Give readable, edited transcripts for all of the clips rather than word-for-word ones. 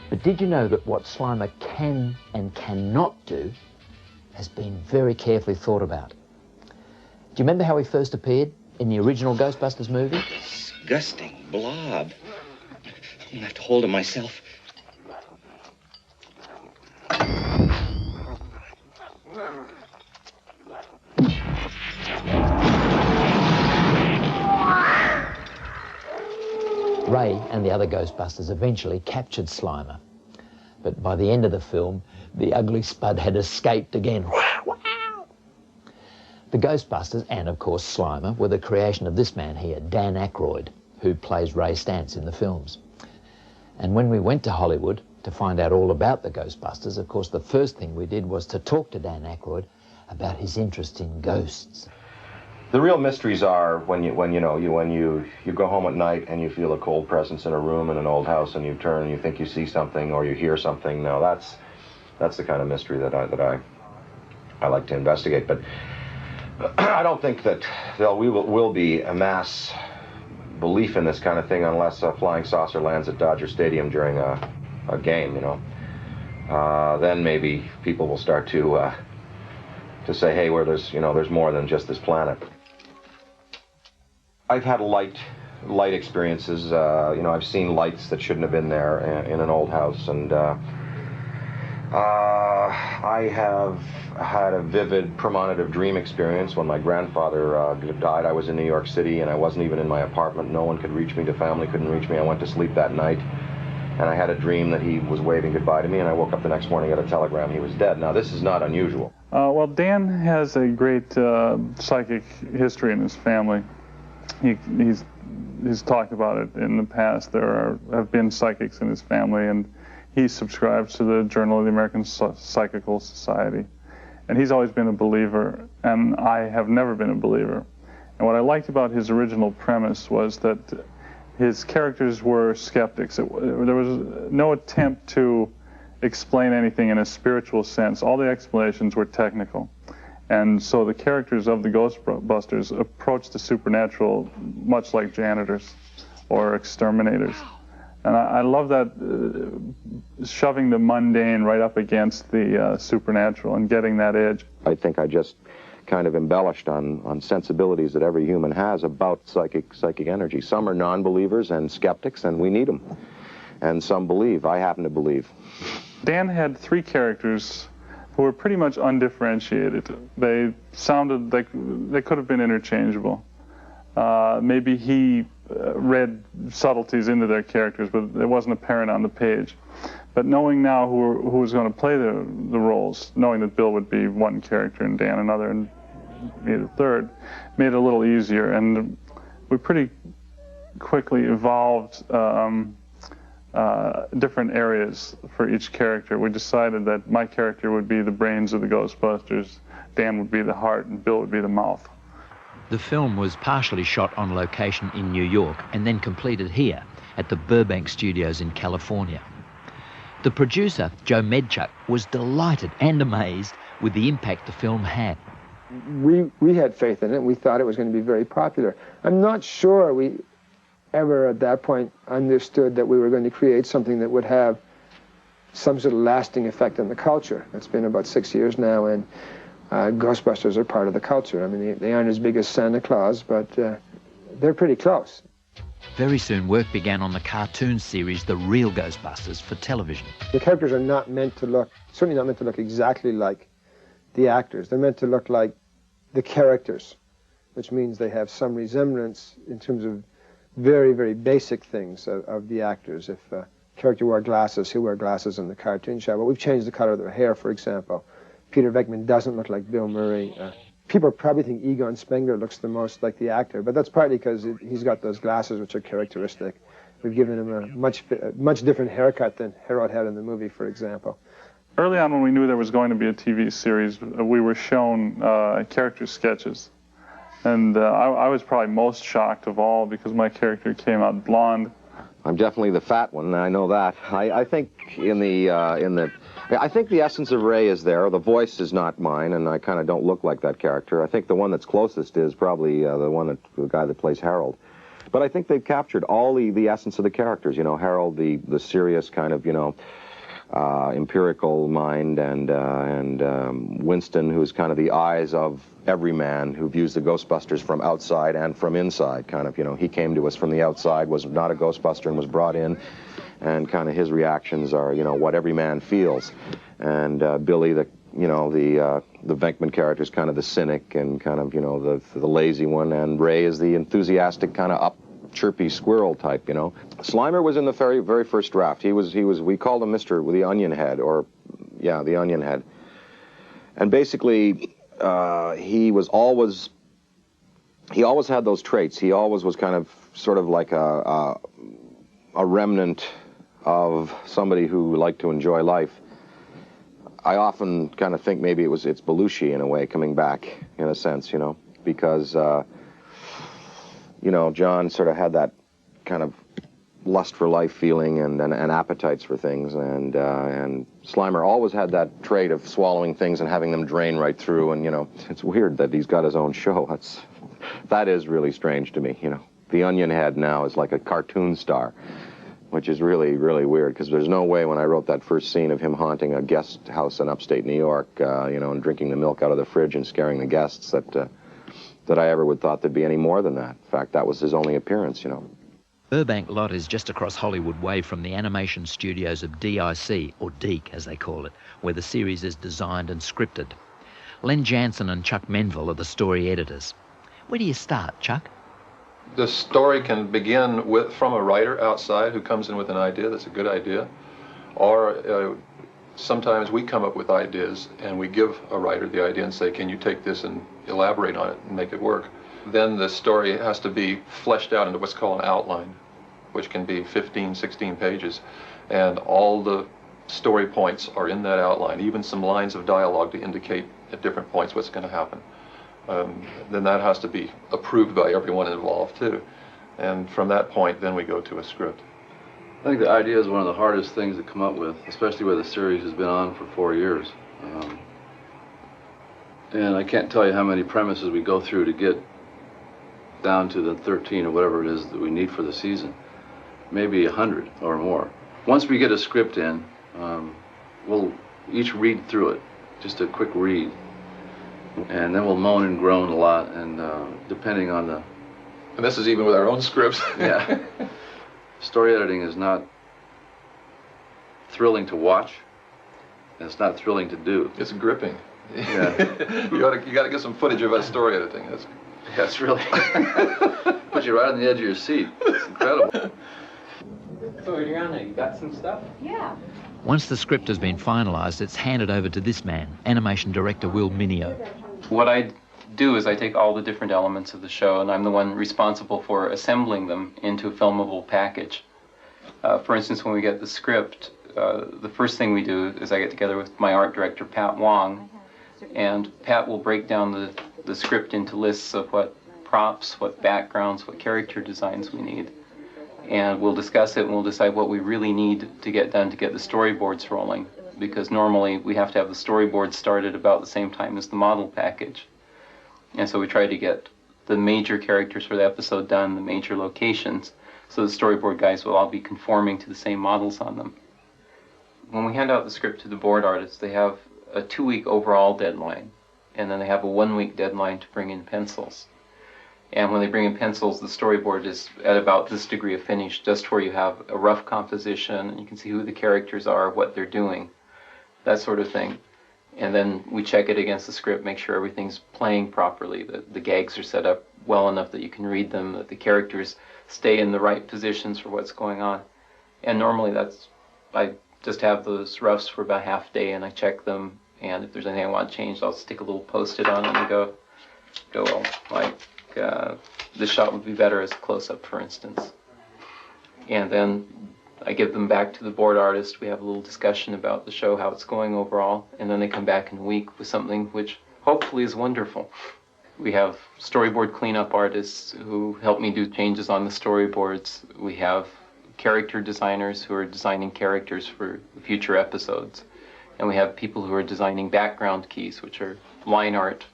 But did you know that what Slimer can and cannot do has been very carefully thought about? Do you remember how he first appeared in the original Ghostbusters movie? Disgusting blob. I'm gonna have to hold him myself. Ray and the other Ghostbusters eventually captured Slimer. But by the end of the film, the ugly spud had escaped again. The Ghostbusters, and of course Slimer, were the creation of this man here, Dan Aykroyd, who plays Ray Stantz in the films. And when we went to Hollywood to find out all about the Ghostbusters, of course the first thing we did was to talk to Dan Aykroyd about his interest in ghosts. The real mysteries are when you go home at night and you feel a cold presence in a room in an old house, and you turn and you think you see something or you hear something. Now that's the kind of mystery that I like to investigate. But I don't think that there will be a mass belief in this kind of thing unless a flying saucer lands at Dodger Stadium during a game. Then maybe people will start to say, hey, there's more than just this planet. I've had light experiences. I've seen lights that shouldn't have been there in an old house, and I have had a vivid premonitive dream experience when my grandfather died. I was in New York City, and I wasn't even in my apartment. No one could reach me. The family couldn't reach me. I went to sleep that night, and I had a dream that he was waving goodbye to me, and I woke up the next morning, got a telegram he was dead. Now, this is not unusual. Well, Dan has a great psychic history in his family. He's talked about it in the past. There have been psychics in his family, and he subscribes to the Journal of the American Psychical Society. And he's always been a believer, and I have never been a believer. And what I liked about his original premise was that his characters were skeptics. There was no attempt to explain anything in a spiritual sense. All the explanations were technical. And so the characters of the Ghostbusters approached the supernatural much like janitors or exterminators. And I love that, shoving the mundane right up against the supernatural and getting that edge. I think I just kind of embellished on sensibilities that every human has about psychic energy. Some are non-believers and skeptics, and we need them. And some believe. I happen to believe. Dan had three characters who were pretty much undifferentiated. They sounded like they could have been interchangeable. Maybe he read subtleties into their characters, but it wasn't apparent on the page. But knowing now who was going to play the roles, knowing that Bill would be one character and Dan another and me the third, made it a little easier. And we pretty quickly evolved different areas for each character. We decided that my character would be the brains of the Ghostbusters, Dan would be the heart, and Bill would be the mouth. The film was partially shot on location in New York and then completed here at the Burbank Studios in California. The producer, Joe Medchuk, was delighted and amazed with the impact the film had. We had faith in it. We thought it was going to be very popular. I'm not sure we ever at that point understood that we were going to create something that would have some sort of lasting effect on the culture. It's been about 6 years now, and Ghostbusters are part of the culture. I mean, they aren't as big as Santa Claus, but they're pretty close. Very soon work began on the cartoon series The Real Ghostbusters for television. The characters are not meant to look, certainly not meant to look exactly like the actors. They're meant to look like the characters, which means they have some resemblance in terms of very, very basic things of the actors. If a character wore glasses, he'll wear glasses in the cartoon show. But we've changed the color of their hair, for example. Peter Venkman doesn't look like Bill Murray. People probably think Egon Spengler looks the most like the actor, but that's partly because he's got those glasses which are characteristic. We've given him a much different haircut than Harold had in the movie, for example. Early on, when we knew there was going to be a TV series, we were shown character sketches. And I was probably most shocked of all because my character came out blonde. I'm definitely the fat one, I know that. I think I think the essence of Ray is there. The voice is not mine, and I kind of don't look like that character. I think the one that's closest is probably the guy that plays Harold. But I think they've captured all the essence of the characters. You know, Harold, the serious kind of, you know, empirical mind, and Winston, who's kind of the eyes of every man who views the Ghostbusters from outside and from inside. Kind of, you know, he came to us from the outside, was not a Ghostbuster, and was brought in, and kind of his reactions are, you know, what every man feels. And Billy, the Venkman character, is kind of the cynic and kind of, you know, the lazy one, and Ray is the enthusiastic kind of chirpy squirrel type, you know. Slimer was in the very, very first draft. He was, we called him Mr. with the Onion Head, or, yeah, the Onion Head. And basically, he always had those traits. He always was kind of sort of like a remnant of somebody who liked to enjoy life. I often kind of think maybe it's Belushi in a way coming back, in a sense, you know, because you know, John sort of had that kind of lust for life feeling and appetites for things, and Slimer always had that trait of swallowing things and having them drain right through. And, you know, it's weird that he's got his own show. That is really strange to me, you know. The Onion Head now is like a cartoon star, which is really, really weird, because there's no way when I wrote that first scene of him haunting a guest house in upstate New York, you know, and drinking the milk out of the fridge and scaring the guests, that I ever would thought there'd be any more than that. In fact, that was his only appearance, you know. Burbank Lot is just across Hollywood Way from the animation studios of DIC, or DEEK as they call it, where the series is designed and scripted. Len Jansen and Chuck Menville are the story editors. Where do you start, Chuck? The story can begin from a writer outside who comes in with an idea that's a good idea, or sometimes we come up with ideas and we give a writer the idea and say, can you take this and elaborate on it and make it work? Then the story has to be fleshed out into what's called an outline, which can be 15, 16 pages. And all the story points are in that outline, even some lines of dialogue to indicate at different points what's going to happen. Then that has to be approved by everyone involved too. And from that point, then we go to a script. I think the idea is one of the hardest things to come up with, especially where the series has been on for 4 years. And I can't tell you how many premises we go through to get down to the 13 or whatever it is that we need for the season. Maybe 100 or more. Once we get a script in, we'll each read through it, just a quick read. And then we'll moan and groan a lot, and depending on the... And this is even with our own scripts. Yeah. Story editing is not thrilling to watch, and it's not thrilling to do. It's gripping. Yeah. you got to get some footage of us story editing. That's really puts you right on the edge of your seat. It's incredible. So Adriana, you got some stuff? Yeah. Once the script has been finalised, it's handed over to this man, animation director Will Mineo. What I do is I take all the different elements of the show, and I'm the one responsible for assembling them into a filmable package. For instance, when we get the script, the first thing we do is I get together with my art director, Pat Wong, and Pat will break down the script into lists of what props, what backgrounds, what character designs we need. And we'll discuss it, and we'll decide what we really need to get done to get the storyboards rolling, because normally we have to have the storyboards started about the same time as the model package. And so we try to get the major characters for the episode done, the major locations, so the storyboard guys will all be conforming to the same models on them. When we hand out the script to the board artists, they have a 2-week overall deadline, and then they have a 1-week deadline to bring in pencils. And when they bring in pencils, the storyboard is at about this degree of finish, just where you have a rough composition, and you can see who the characters are, what they're doing, that sort of thing. And then we check it against the script, make sure everything's playing properly, that the gags are set up well enough that you can read them, that the characters stay in the right positions for what's going on. And normally I just have those roughs for about half a day, and I check them, and if there's anything I want changed, I'll stick a little post-it on it and go, well, like, this shot would be better as a close-up, for instance. And then I give them back to the board artist. We have a little discussion about the show, how it's going overall, and then they come back in a week with something which hopefully is wonderful. We have storyboard cleanup artists who help me do changes on the storyboards. We have character designers who are designing characters for future episodes. And we have people who are designing background keys, which are line art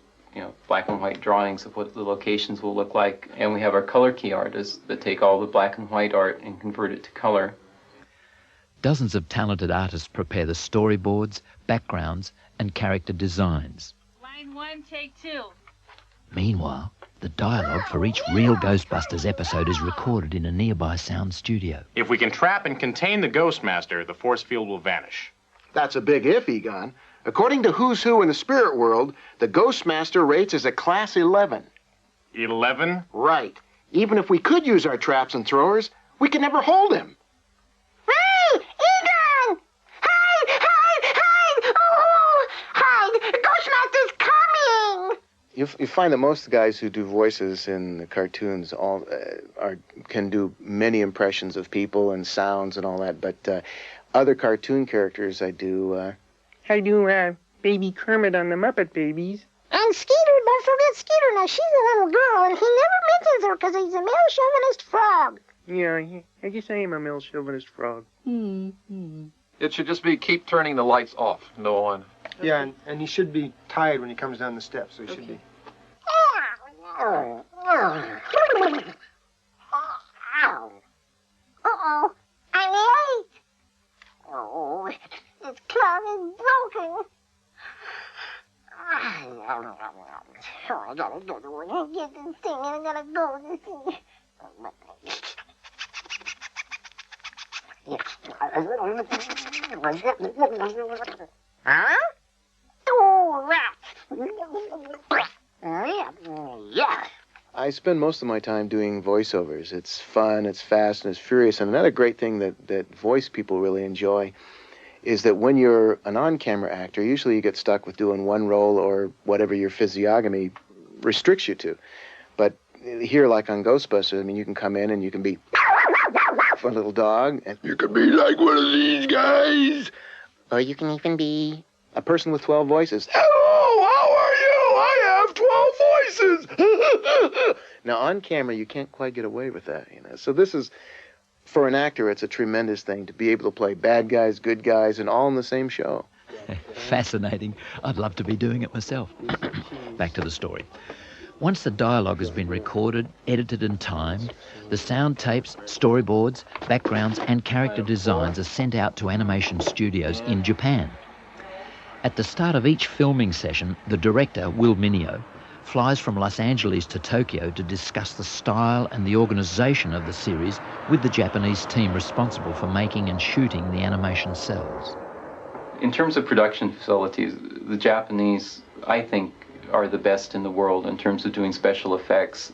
black and white drawings of what the locations will look like, and we have our color key artists that take all the black and white art and convert it to color. Dozens of talented artists prepare the storyboards, backgrounds, and character designs. Line 1, take 2. Meanwhile, the dialogue for each real Ghostbusters episode is recorded in a nearby sound studio. If we can trap and contain the Ghostmaster, the force field will vanish. That's a big if, Egon. According to Who's Who in the spirit world, the Ghostmaster rates as a class 11. 11? Right. Even if we could use our traps and throwers, we can never hold him. Hey, Egon! Hide! Oh, hide! The Ghostmaster's coming! You find that most guys who do voices in the cartoons can do many impressions of people and sounds and all that, but other cartoon characters I do Baby Kermit on the Muppet Babies. And Skeeter, don't forget Skeeter. Now, she's a little girl, and he never mentions her because he's a male chauvinist frog. Yeah, I guess I am a male chauvinist frog. It should just be keep turning the lights off, no on. Yeah, and he should be tired when he comes down the steps, so he should be. Uh-oh, I'm late. Oh, this clock is broken. Oh, I gotta go to and get this thing, and I gotta go to see. Huh? Oh, rats. Yeah. I spend most of my time doing voiceovers. It's fun, it's fast, and it's furious. And another great thing that voice people really enjoy is that when you're an on-camera actor, usually you get stuck with doing one role or whatever your physiognomy restricts you to. But here, like on Ghostbusters, I mean, you can come in and you can be a little dog, and you can be like one of these guys. Or you can even be a person with 12 voices. Hello, how are you? I have 12 voices. Now, on camera, you can't quite get away with that, So this is, for an actor, it's a tremendous thing to be able to play bad guys, good guys, and all in the same show. Fascinating. I'd love to be doing it myself. Back to the story. Once the dialogue has been recorded, edited and timed, the sound tapes, storyboards, backgrounds and character designs are sent out to animation studios in Japan. At the start of each filming session, the director, Will Mineo, flies from Los Angeles to Tokyo to discuss the style and the organisation of the series with the Japanese team responsible for making and shooting the animation cells. In terms of production facilities, the Japanese, I think, are the best in the world in terms of doing special effects.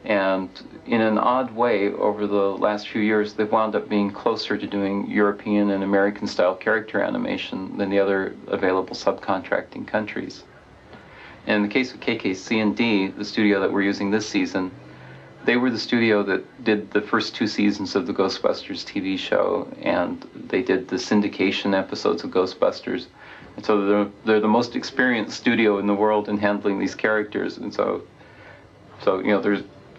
And in an odd way, over the last few years, they've wound up being closer to doing European and American-style character animation than the other available subcontracting countries. In the case of KKC&D, the studio that we're using this season, they were the studio that did the first 2 seasons of the Ghostbusters TV show, and they did the syndication episodes of Ghostbusters. And so they're the most experienced studio in the world in handling these characters, and so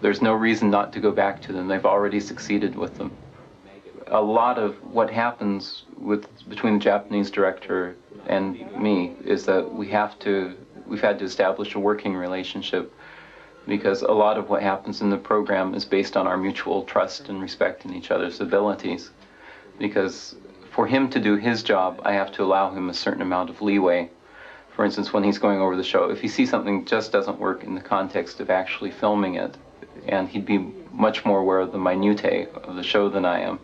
there's no reason not to go back to them. They've already succeeded with them. A lot of what happens between the Japanese director and me is that we've had to establish a working relationship, because a lot of what happens in the program is based on our mutual trust and respect in each other's abilities. Because for him to do his job, I have to allow him a certain amount of leeway. For instance, when he's going over the show, if he sees something just doesn't work in the context of actually filming it, and he'd be much more aware of the minutiae of the show than I am,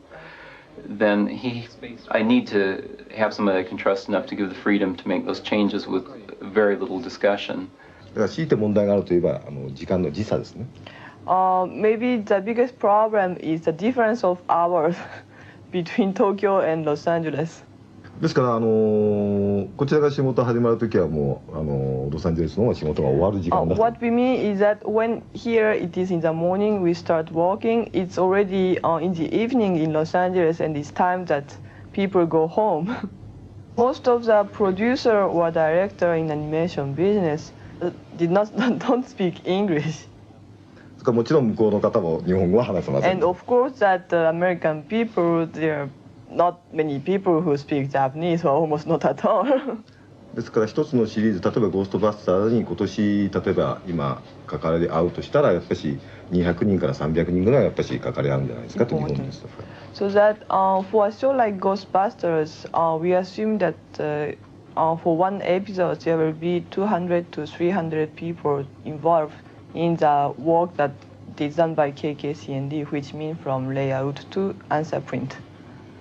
then I need to have somebody I can trust enough to give the freedom to make those changes with very little discussion. Maybe the biggest problem is the difference of hours between Tokyo and Los Angeles. ですからこちらが仕事始まるときはもうロサンゼルスの仕事が終わる時間だ。What we mean is that when here it is in the morning we start working, it's already in the evening in Los Angeles, and it's time that people go home. Most of the producer or director in animation business don't speak English. もちろん向こうの方も日本語は話せません。And of course that the American people, there are not many people who speak Japanese, or almost not at all. ですから一つのシリーズ、例えばゴーストバスターズに今年例えば今関わり合うとしたらやっぱし200人から300人ぐらいやっぱし関わり合うんじゃないですかと日本ですと。So that for a show like Ghostbusters, we assume that for one episode there will be 200 to 300 people involved in the work that is done by KKCND, which means from layout to answer print.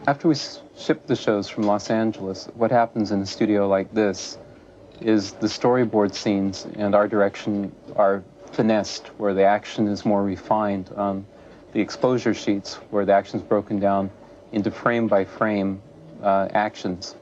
After we ship the shows from Los Angeles, what happens in a studio like this is the storyboard scenes and our direction are finessed, where the action is more refined. The exposure sheets, where the action is broken down into frame-by-frame actions.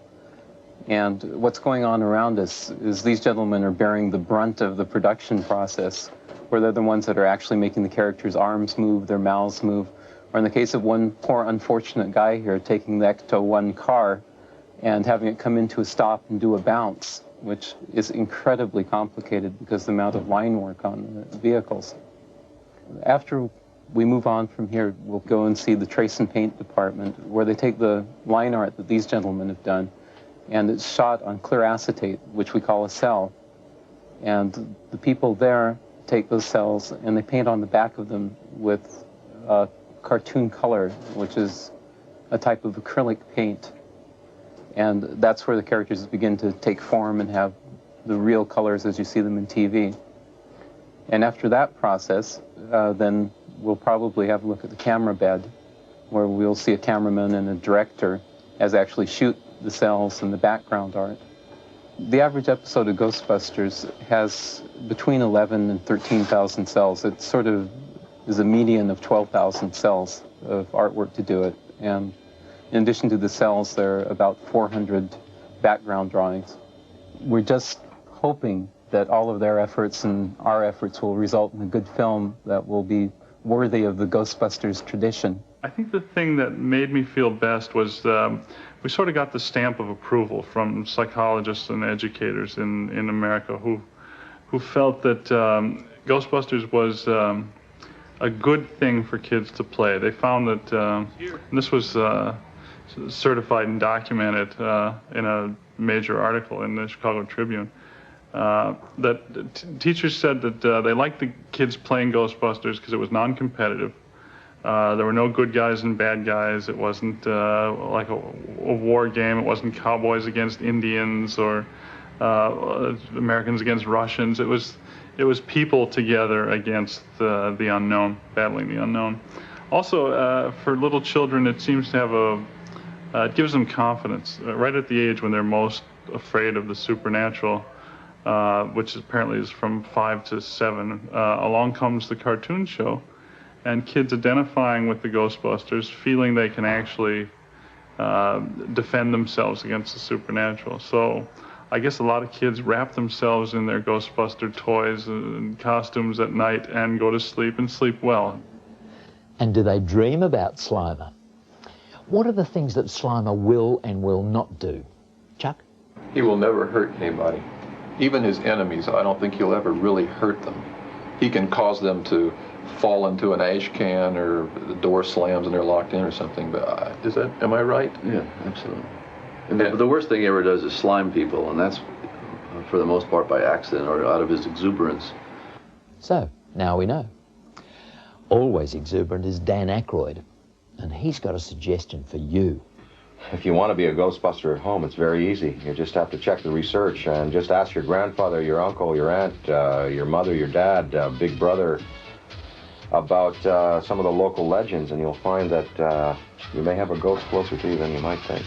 And what's going on around us is these gentlemen are bearing the brunt of the production process, where they're the ones that are actually making the characters' arms move, their mouths move, or in the case of one poor unfortunate guy here, taking the Ecto-1 car and having it come into a stop and do a bounce, which is incredibly complicated because of the amount of line work on the vehicles. After we move on from here, we'll go and see the trace and paint department, where they take the line art that these gentlemen have done, and it's shot on clear acetate, which we call a cell. And the people there take those cells and they paint on the back of them with cartoon color, which is a type of acrylic paint. And that's where the characters begin to take form and have the real colors as you see them in TV. And after that process, then we'll probably have a look at the camera bed, where we'll see a cameraman and a director as actually shoot the cells and the background art. The average episode of Ghostbusters has between 11 and 13,000 cells. It sort of is a median of 12,000 cells of artwork to do it. And in addition to the cells, there are about 400 background drawings. We're just hoping that all of their efforts and our efforts will result in a good film that will be worthy of the Ghostbusters tradition. I think the thing that made me feel best was we sort of got the stamp of approval from psychologists and educators in America who felt that Ghostbusters was a good thing for kids to play. They found that, and this was certified and documented in a major article in the Chicago Tribune, that teachers said that they liked the kids playing Ghostbusters because it was non-competitive. There were no good guys and bad guys. It wasn't like a war game. It wasn't cowboys against Indians or Americans against Russians. It was people together against the unknown, battling the unknown. Also, for little children, it seems to have it gives them confidence. Right at the age when they're most afraid of the supernatural, which apparently is from 5 to 7, along comes the cartoon show, and kids identifying with the Ghostbusters, feeling they can actually defend themselves against the supernatural. So I guess a lot of kids wrap themselves in their Ghostbuster toys and costumes at night and go to sleep and sleep well. And do they dream about Slimer? What are the things that Slimer will and will not do? Chuck? He will never hurt anybody. Even his enemies, I don't think he'll ever really hurt them. He can cause them to fall into an ash can, or the door slams and they're locked in or something, but am I right? Yeah, absolutely. And the worst thing he ever does is slime people, and that's for the most part by accident or out of his exuberance. So, now we know. Always exuberant is Dan Aykroyd, and he's got a suggestion for you. If you want to be a Ghostbuster at home, it's very easy. You just have to check the research and just ask your grandfather, your uncle, your aunt, your mother, your dad, big brother about some of the local legends, and you'll find that you may have a ghost closer to you than you might think.